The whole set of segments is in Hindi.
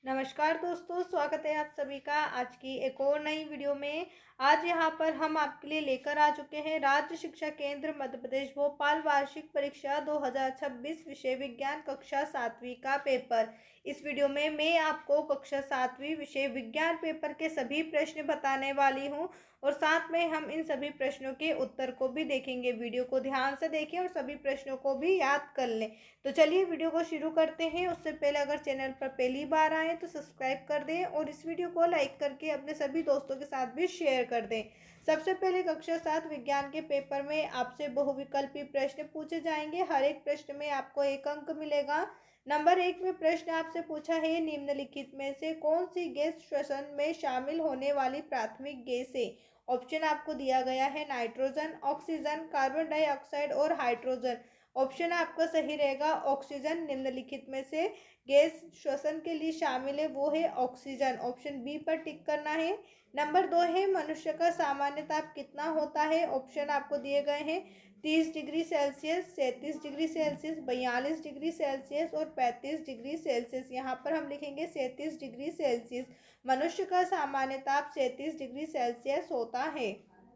नमस्कार दोस्तों, स्वागत है आप सभी का आज की एक और नई वीडियो में। आज यहाँ पर हम आपके लिए लेकर आ चुके हैं राज्य शिक्षा केंद्र मध्य प्रदेश भोपाल वार्षिक परीक्षा 2026 विषय विज्ञान कक्षा 7वीं का पेपर। इस वीडियो में मैं आपको कक्षा 7वीं विषय विज्ञान पेपर के सभी प्रश्न बताने वाली हूँ और साथ में हम इन सभी प्रश्नों के उत्तर को भी देखेंगे। वीडियो को ध्यान से देखें और सभी प्रश्नों को भी याद कर लें। तो चलिए वीडियो को शुरू करते हैं। उससे पहले अगर चैनल पर पहली बार आए तो सब्सक्राइब कर दें और इस वीडियो को लाइक करके अपने सभी दोस्तों के साथ भी शेयर कर दें। सबसे पहले कक्षा 7 विज्ञान के पेपर में आपसे बहुविकल्पी प्रश्न पूछे जाएंगे। हर एक प्रश्न में आपको 1 अंक मिलेगा। नंबर 1 में प्रश्न आपसे पूछा है, निम्नलिखित में से कौन सी गैस श्वसन में शामिल होने वाली प्राथमिक गैस है। ऑप्शन आपको दिया गया है नाइट्रोजन, ऑक्सीजन, कार्बन डाइऑक्साइड और हाइड्रोजन। ऑप्शन आपका सही रहेगा ऑक्सीजन। निम्नलिखित में से गैस श्वसन के लिए शामिल है वो है ऑक्सीजन। ऑप्शन बी पर टिक करना है। नंबर 2 है, मनुष्य का सामान्य ताप कितना होता है। ऑप्शन आपको दिए गए हैं 30 degree Celsius, 37 degree Celsius, 42 degree Celsius और 35 डिग्री सेल्सियस। यहाँ पर हम लिखेंगे 37 डिग्री सेल्सियस। मनुष्य का सामान्य ताप 37 डिग्री सेल्सियस होता है।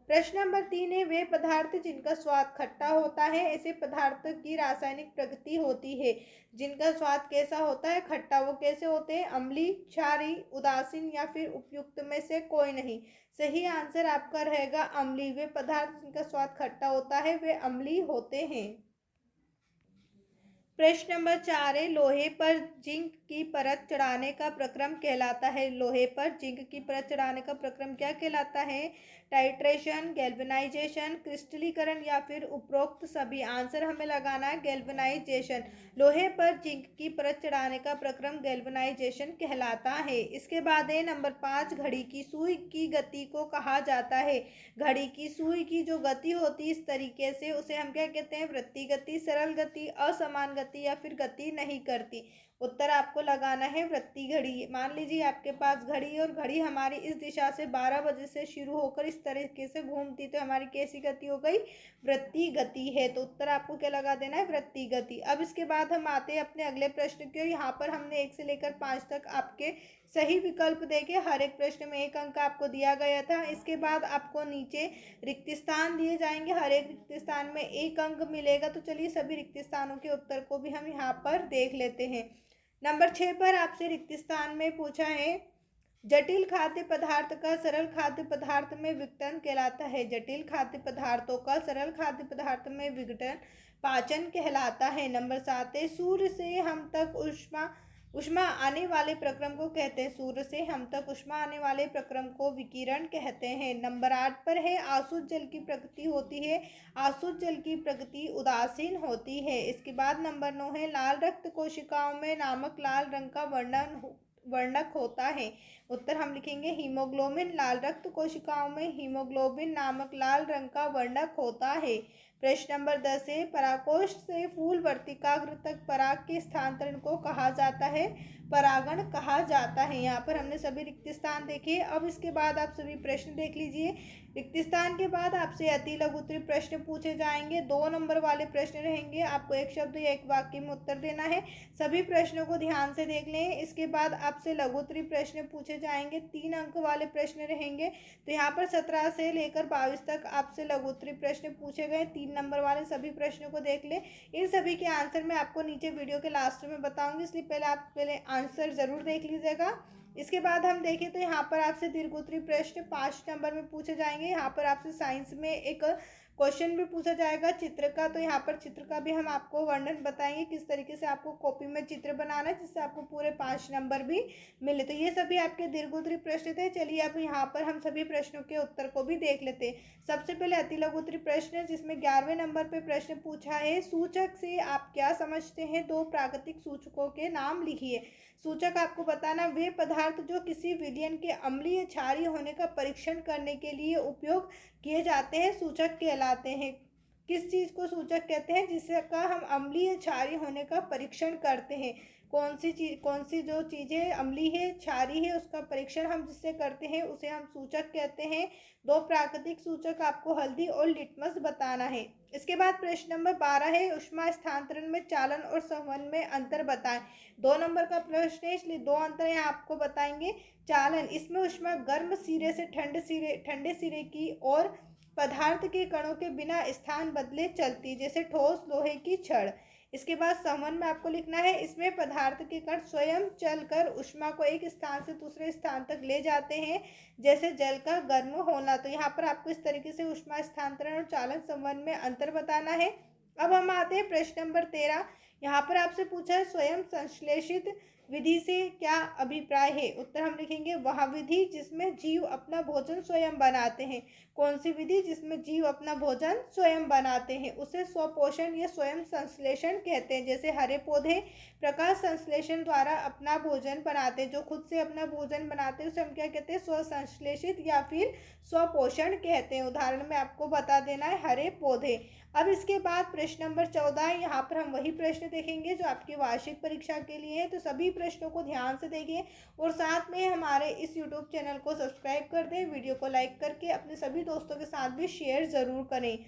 प्रश्न नंबर 3 है, वे पदार्थ जिनका स्वाद खट्टा होता है ऐसे पदार्थों की रासायनिक प्रकृति होती है। जिनका स्वाद कैसा होता है, खट्टा, वो कैसे होते हैं, अम्लीय, क्षारीय, उदासीन या फिर उपयुक्त में से कोई नहीं। सही आंसर आपका रहेगा अम्लीय। वे पदार्थ जिनका स्वाद खट्टा होता है वे अम्लीय होते हैं। प्रश्न नंबर 4 है, लोहे पर जिंक की परत चढ़ाने का प्रक्रम कहलाता है। लोहे पर जिंक की परत चढ़ाने का प्रक्रम क्या कहलाता है, टाइट्रेशन, गैल्वेनाइजेशन, क्रिस्टलीकरण या फिर उपरोक्त सभी। आंसर हमें लगाना है गैल्वेनाइजेशन। लोहे पर जिंक की परत चढ़ाने का प्रक्रम गैल्वेनाइजेशन कहलाता है। इसके बाद है नंबर 5, घड़ी की सुई की गति को कहा जाता है। घड़ी की सुई की जो गति होती है इस तरीके से उसे हम क्या कहते हैं, वृत्ति गति, सरल गति, असमान गति या फिर गति नहीं करती। उत्तर आपको लगाना है वृत्ति घड़ी। मान लीजिए आपके पास घड़ी और घड़ी हमारी इस दिशा से 12 बजे से शुरू होकर इस तरीके से घूमती, तो हमारी कैसी गति हो गई, वृत्ति गति है। तो उत्तर आपको क्या लगा देना है, वृत्ति गति। अब इसके बाद हम आते हैं अपने अगले प्रश्न के। यहाँ पर हमने 1 से लेकर 5 तक आपके सही विकल्प देके हर एक प्रश्न में 1 अंक आपको दिया गया था। इसके बाद आपको नीचे रिक्त स्थान दिए जाएंगे, हर एक रिक्त स्थान में 1 अंक मिलेगा। तो चलिए सभी रिक्त स्थानों के उत्तर को भी हम यहाँ पर देख लेते हैं। नंबर 6 पर आपसे रिक्त स्थान में पूछा है, जटिल खाद्य पदार्थ का सरल खाद्य पदार्थ में विघटन कहलाता है। जटिल खाद्य पदार्थों का सरल खाद्य पदार्थ में विघटन पाचन कहलाता है। नंबर 7 है, सूर्य से हम तक उष्मा आने वाले प्रक्रम को कहते हैं। सूर्य से हम तक उष्मा आने वाले प्रक्रम को विकिरण कहते हैं। नंबर 8 पर है, आसुत जल की प्रकृति होती है। आसुत जल की प्रकृति उदासीन होती है। इसके बाद नंबर 9 है, लाल रक्त कोशिकाओं में नामक लाल रंग का वर्णक होता है। उत्तर हम लिखेंगे हीमोग्लोबिन। लाल रक्त कोशिकाओं में हीमोग्लोबिन नामक लाल रंग का वर्णक होता है। प्रश्न नंबर 10 है, परागकोश से फूल वर्तिकाग्र तक पराग के स्थानांतरण को कहा जाता है, परागण कहा जाता है। यहाँ पर हमने सभी रिक्त स्थान देखे। अब इसके बाद आप सभी प्रश्न देख लीजिए। रिक्त स्थान के बाद आपसे अति लघु उत्तरीय प्रश्न पूछे जाएंगे। 2 नंबर वाले प्रश्न रहेंगे, आपको 1 शब्द या 1 वाक्य में उत्तर देना है। सभी प्रश्नों को ध्यान से देख लें। इसके बाद आपसे लघु उत्तरीय प्रश्न पूछे जाएंगे, 3 अंक वाले प्रश्न रहेंगे। तो यहाँ पर 17 से लेकर 22 तक आपसे लघु उत्तरीय प्रश्न पूछे गए। 3 नंबर वाले सभी प्रश्नों को देख ले। इन सभी के आंसर मैं आपको नीचे वीडियो के लास्ट में बताऊंगी, इसलिए पहले आंसर जरूर देख लीजिएगा। इसके बाद हम देखें तो यहाँ पर आपसे दीर्घ उत्तरीय प्रश्न 5 नंबर में पूछे जाएंगे। यहाँ पर आपसे साइंस में एक क्वेश्चन भी पूछा जाएगा चित्र का। तो यहाँ पर चित्र का भी हम आपको वर्णन बताएंगे, किस तरीके से आपको कॉपी में चित्र बनाना है जिससे आपको पूरे 5 नंबर भी मिले। तो ये सभी आपके दीर्घ उत्तरीय प्रश्न थे। चलिए अब यहाँ पर हम सभी प्रश्नों के उत्तर को भी देख लेते हैं। सबसे पहले अति लघु उत्तरीय प्रश्न है जिसमें 11वें नंबर पे प्रश्न पूछा है, सूचक से आप क्या समझते हैं, 2 प्राकृतिक सूचकों के नाम लिखिए। सूचक आपको बताना वे पदार्थ जो किसी विलयन के अम्लीय क्षारीय होने का परीक्षण करने के लिए उपयोग किए जाते हैं सूचक कहलाते हैं। किस चीज को सूचक कहते हैं, जिसका हम अम्लीय क्षारीय होने का परीक्षण करते हैं। कौन सी जो चीज़ें अम्लीय है, क्षारीय है, उसका परीक्षण हम जिससे करते हैं उसे हम सूचक कहते हैं। 2 प्राकृतिक सूचक आपको हल्दी और लिटमस बताना है। इसके बाद प्रश्न नंबर 12 है, ऊष्मा स्थानांतरण में चालन और संवहन में अंतर बताएं। 2 नंबर का प्रश्न है, इसलिए 2 अंतर यहाँ आपको बताएंगे। चालन, इसमें ऊष्मा गर्म सिरे से ठंडे सिरे की और पदार्थ के कणों के बिना स्थान बदले चलती, जैसे ठोस लोहे की छड़। इसके बाद संवहन में आपको लिखना है, इसमें पदार्थ के कण स्वयं चलकर ऊष्मा को एक स्थान से दूसरे स्थान तक ले जाते हैं, जैसे जल का गर्म होना। तो यहाँ पर आपको इस तरीके से ऊष्मा स्थानांतरण और चालन संवहन में अंतर बताना है। अब हम आते हैं प्रश्न नंबर 13। यहाँ पर आपसे पूछा है, स्वयं संश्लेषित विधि से क्या अभिप्राय है। उत्तर हम लिखेंगे, वह विधि जिसमें जीव अपना भोजन स्वयं बनाते हैं। कौन सी विधि? जिसमें जीव अपना भोजन स्वयं बनाते हैं, उसे स्वपोषण या स्वयं संश्लेषण कहते हैं। जैसे हरे पौधे प्रकाश संश्लेषण द्वारा अपना भोजन बनाते हैं, जो खुद से अपना भोजन बनाते हैं उसे हम क्या कहते हैं? स्वसंश्लेषित या फिर स्वपोषण कहते हैं। उदाहरण में आपको बता देना है, हरे पौधे। अब इसके बाद प्रश्न नंबर 14 है, यहाँ पर हम वही प्रश्न देखेंगे जो आपकी वार्षिक परीक्षा के लिए है। तो सभी प्रश्नों को ध्यान से देखिए और साथ में हमारे इस यूट्यूब चैनल को सब्सक्राइब कर दें। वीडियो को लाइक करके अपने सभी दोस्तों के साथ भी शेयर ज़रूर करें।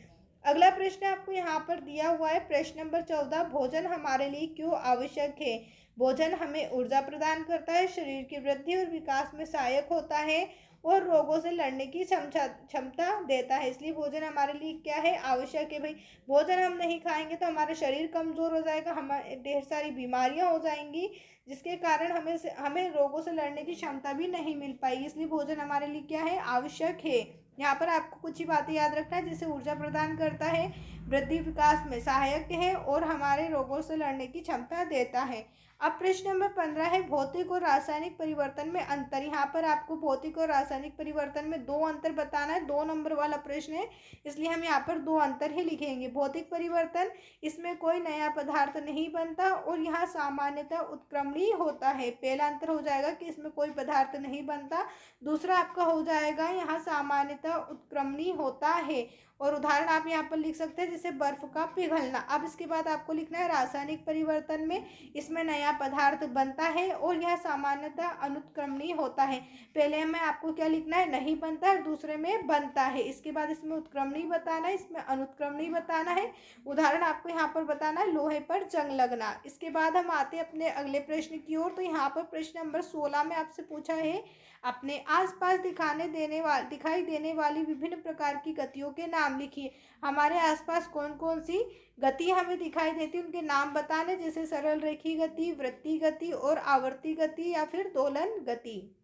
अगला प्रश्न आपको यहाँ पर दिया हुआ है, प्रश्न नंबर 14, भोजन हमारे लिए क्यों आवश्यक है। भोजन हमें ऊर्जा प्रदान करता है, शरीर की वृद्धि और विकास में सहायक होता है और रोगों से लड़ने की क्षमता देता है। इसलिए भोजन हमारे लिए क्या है? आवश्यक है। भाई, भोजन हम नहीं खाएंगे तो हमारा शरीर कमज़ोर हो जाएगा, हमारे ढेर सारी बीमारियां हो जाएंगी, जिसके कारण हमें रोगों से लड़ने की क्षमता भी नहीं मिल पाएगी। इसलिए भोजन हमारे लिए क्या है? आवश्यक है। यहाँ पर आपको कुछ ही बातें याद रखना है, जैसे ऊर्जा प्रदान करता है, वृद्धि विकास में सहायक है और हमारे रोगों से लड़ने की क्षमता देता है। अब प्रश्न नंबर 15 है, भौतिक और रासायनिक परिवर्तन में अंतर। यहाँ पर आपको भौतिक और रासायनिक परिवर्तन में 2 अंतर बताना है। 2 नंबर वाला प्रश्न है, इसलिए हम यहाँ पर 2 अंतर ही लिखेंगे। भौतिक परिवर्तन, इसमें कोई नया पदार्थ नहीं बनता और यहाँ सामान्यतः उत्क्रमणीय होता है। पहला अंतर हो जाएगा कि इसमें कोई पदार्थ नहीं बनता। दूसरा आपका हो जाएगा, यहाँ सामान्यतः उत्क्रमणीय होता है। और उदाहरण आप यहाँ पर लिख सकते हैं, जैसे बर्फ का पिघलना। अब इसके बाद आपको लिखना है, रासायनिक परिवर्तन में इसमें नया पदार्थ बनता है और यह सामान्यतः अनुत्क्रमणीय होता है। पहले में आपको क्या लिखना है? नहीं बनता है, दूसरे में बनता है। इसके बाद इसमें उत्क्रमणीय बताना है, इसमें अनुत्क्रमणीय बताना है। उदाहरण आपको यहाँ पर बताना है, लोहे पर जंग लगना। इसके बाद हम आते हैं अपने अगले प्रश्न की ओर। तो यहाँ पर प्रश्न नंबर 16 में आपसे पूछा है, अपने आसपास दिखाई देने वाली विभिन्न प्रकार की गतियों के नाम लिखिए। हमारे आसपास कौन कौन सी गति हमें दिखाई देती है, उनके नाम बताने, जैसे सरल रेखीय गति, वृत्तीय गति और आवर्ती गति या फिर दोलन गति।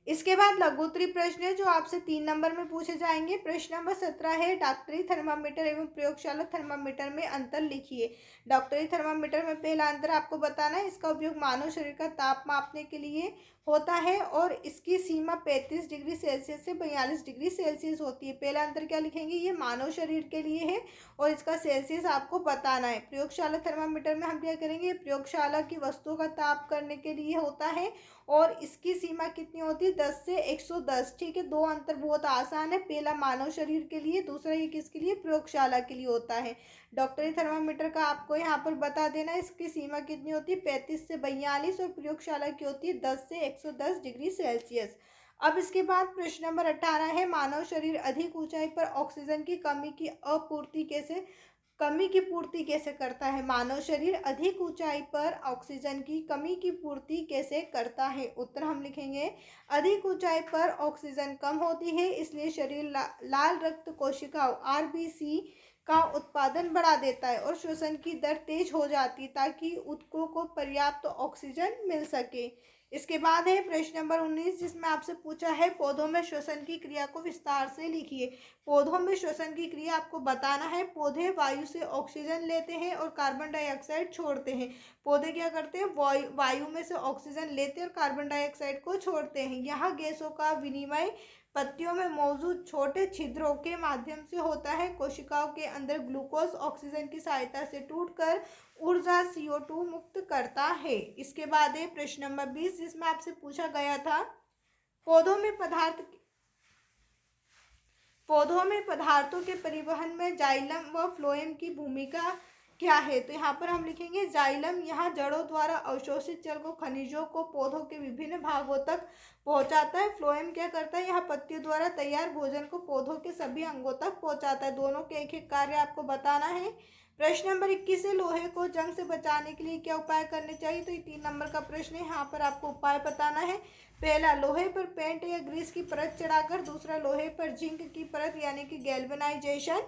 इसके बाद लघुत्तरीय प्रश्न है जो आपसे 3 नंबर में पूछे जाएंगे। प्रश्न नंबर 17 है, डॉक्टरी थर्मामीटर एवं प्रयोगशाला थर्मामीटर में अंतर लिखिए। डॉक्टरी थर्मामीटर में पहला अंतर आपको बताना है, इसका उपयोग मानव शरीर का ताप मापने के लिए होता है और इसकी सीमा 35 डिग्री सेल्सियस से 42 डिग्री सेल्सियस होती है। पहला अंतर क्या लिखेंगे? ये मानव शरीर के लिए है और इसका सेल्सियस आपको बताना है। प्रयोगशाला थर्मामीटर में हम क्या करेंगे? प्रयोगशाला की वस्तुओं का ताप करने के लिए होता है और इसकी सीमा कितनी होती है? 10 से 110। ठीक है, 2 अंतर बहुत आसान है। पहला मानव शरीर के लिए, दूसरा ये किसके लिए? प्रयोगशाला के लिए होता है। डॉक्टरी थर्मामीटर का आपको यहाँ पर बता देना, इसकी सीमा कितनी होती है? 35 से 42 और प्रयोगशाला की होती है 10 से 110 डिग्री सेल्सियस। अब इसके बाद प्रश्न नंबर 18 है, मानव शरीर अधिक ऊंचाई पर ऑक्सीजन की कमी की पूर्ति कैसे करता है। मानव शरीर अधिक ऊंचाई पर ऑक्सीजन की कमी की पूर्ति कैसे करता है। उत्तर हम लिखेंगे, अधिक ऊंचाई पर ऑक्सीजन कम होती है, इसलिए शरीर लाल रक्त कोशिकाओं आरबीसी का उत्पादन बढ़ा देता है और श्वसन की दर तेज हो जाती है ताकि ऊतकों को पर्याप्त ऑक्सीजन मिल सके। इसके बाद है प्रश्न नंबर 19, जिसमें आपसे पूछा है, पौधों में श्वसन की क्रिया को विस्तार से लिखिए। पौधों में श्वसन की क्रिया आपको बताना है। पौधे वायु से ऑक्सीजन लेते हैं और कार्बन डाइऑक्साइड छोड़ते हैं। पौधे क्या करते हैं? वायु में से ऑक्सीजन लेते हैं और कार्बन डाइऑक्साइड को छोड़ते हैं। यहाँ गैसों का विनिमय पत्तियों में मौजूद छोटे छिद्रों के माध्यम से होता है। कोशिकाओं के अंदर ग्लूकोज ऑक्सीजन की सहायता से टूटकर ऊर्जा CO2 मुक्त करता है। इसके बाद है प्रश्न नंबर 20, जिसमें आपसे पूछा गया था, पौधों में पदार्थों के परिवहन में जाइलम व फ्लोएम की भूमिका क्या है? तो यहाँ पर हम लिखेंगे जाइलम। यहाँ जड़ों द्वारा अवशोषित जल को खनिजों को पौधों के विभिन्न भागों तक पहुँचाता है। फ्लोएम क्या करता है? यहाँ पत्तियों द्वारा तैयार भोजन को पौधों के सभी अंगों तक पहुँचाता है। दोनों के एक एक कार्य आपको बताना है। प्रश्न नंबर 21 है, लोहे को जंग से बचाने के लिए क्या उपाय करने चाहिए? तो ये 3 नंबर का प्रश्न है। यहाँ पर आपको उपाय बताना है। पहला, लोहे पर पेंट या ग्रीस की परत चढ़ाकर। दूसरा, लोहे पर जिंक की परत यानी कि गैल्वेनाइजेशन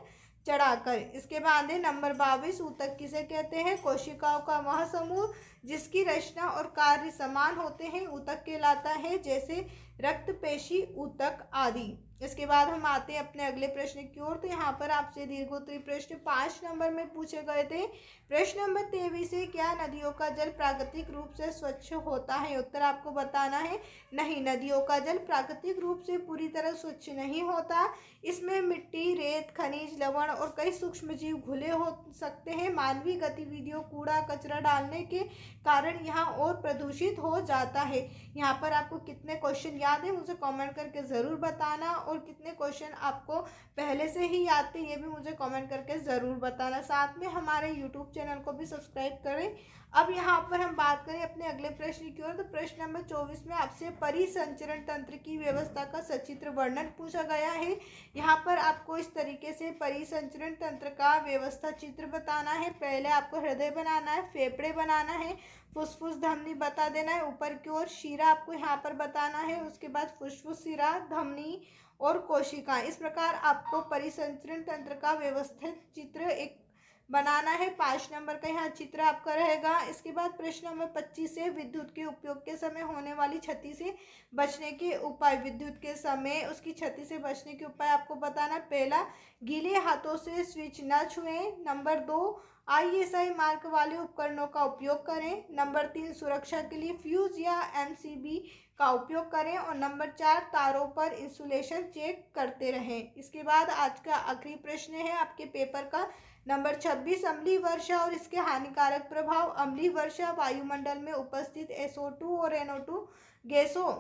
चढ़ाकर। इसके बाद है नंबर 22, ऊतक किसे कहते हैं? कोशिकाओं का वह समूह जिसकी रचना और कार्य समान होते हैं ऊतक कहलाता है, जैसे रक्त, पेशी, ऊतक आदि। इसके बाद हम आते हैं अपने अगले प्रश्न की ओर। तो यहाँ पर आपसे दीर्घोत्तरी प्रश्न 5 नंबर में पूछे गए थे। प्रश्न नंबर 23 है, क्या नदियों का जल प्राकृतिक रूप से स्वच्छ होता है? उत्तर आपको बताना है नहीं, नदियों का जल प्राकृतिक रूप से पूरी तरह स्वच्छ नहीं होता। इसमें मिट्टी, रेत, खनिज, लवण और कई सूक्ष्म जीव घुले हो सकते हैं। मानवीय गतिविधियों, कूड़ा कचरा डालने के कारण यहाँ और प्रदूषित हो जाता है। यहाँ पर आपको कितने क्वेश्चन याद है मुझे कमेंट करके ज़रूर बताना, और कितने क्वेश्चन आपको पहले से ही याद थे ये भी मुझे कमेंट करके ज़रूर बताना। साथ में हमारे यूट्यूब चैनल को भी सब्सक्राइब करें। अब यहाँ पर हम बात करें अपने अगले प्रश्न की ओर। तो प्रश्न नंबर 24 में आपसे परिसंचरण तंत्र की व्यवस्था का सचित्र वर्णन पूछा गया है। यहाँ पर आपको इस तरीके से परिसंचरण तंत्र का व्यवस्था चित्र बताना है। पहले आपको हृदय बनाना है, फेफड़े बनाना है, फुसफुस, धमनी बता देना है। ऊपर की ओर शिरा आपको यहाँ पर बताना है। उसके बाद फुसफुस, शिरा, धमनी और कोशिका। इस प्रकार आपको परिसंचरण तंत्र का व्यवस्थित चित्र एक बनाना है। 5 नंबर का यहाँ चित्र आपका रहेगा। इसके बाद प्रश्न नंबर 25 से विद्युत के उपयोग के समय होने वाली क्षति से बचने के उपाय। विद्युत के समय उसकी क्षति से बचने के उपाय आपको बताना। पहला, गीले हाथों से स्विच न छुएं। नंबर 2, ISI मार्क वाले उपकरणों का उपयोग करें। नंबर 3, सुरक्षा के लिए फ्यूज या MCB का उपयोग करें। और नंबर 4, तारों पर इंसुलेशन चेक करते रहें। इसके बाद आज का आखिरी प्रश्न है आपके पेपर का नंबर 26, अम्लीय वर्षा और इसके हानिकारक प्रभाव। अम्लीय वर्षा वायुमंडल में उपस्थित SO2 और NO2 गैसों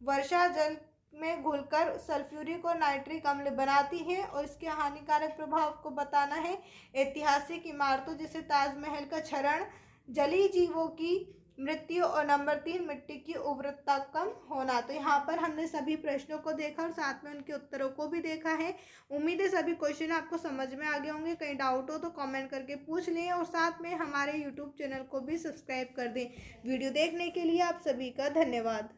वर्षा जल में घुलकर सल्फ्यूरिक और नाइट्रिक अम्ल बनाती है, और इसके हानिकारक प्रभाव को बताना है। ऐतिहासिक इमारतों जैसे ताजमहल का क्षरण, जलीय जीवों की मृत्यु, और नंबर 3, मिट्टी की उर्वरता कम होना। तो यहाँ पर हमने सभी प्रश्नों को देखा और साथ में उनके उत्तरों को भी देखा है। उम्मीद है सभी क्वेश्चन आपको समझ में आ गए होंगे। कहीं डाउट हो तो कमेंट करके पूछ लें, और साथ में हमारे यूट्यूब चैनल को भी सब्सक्राइब कर दें। वीडियो देखने के लिए आप सभी का धन्यवाद।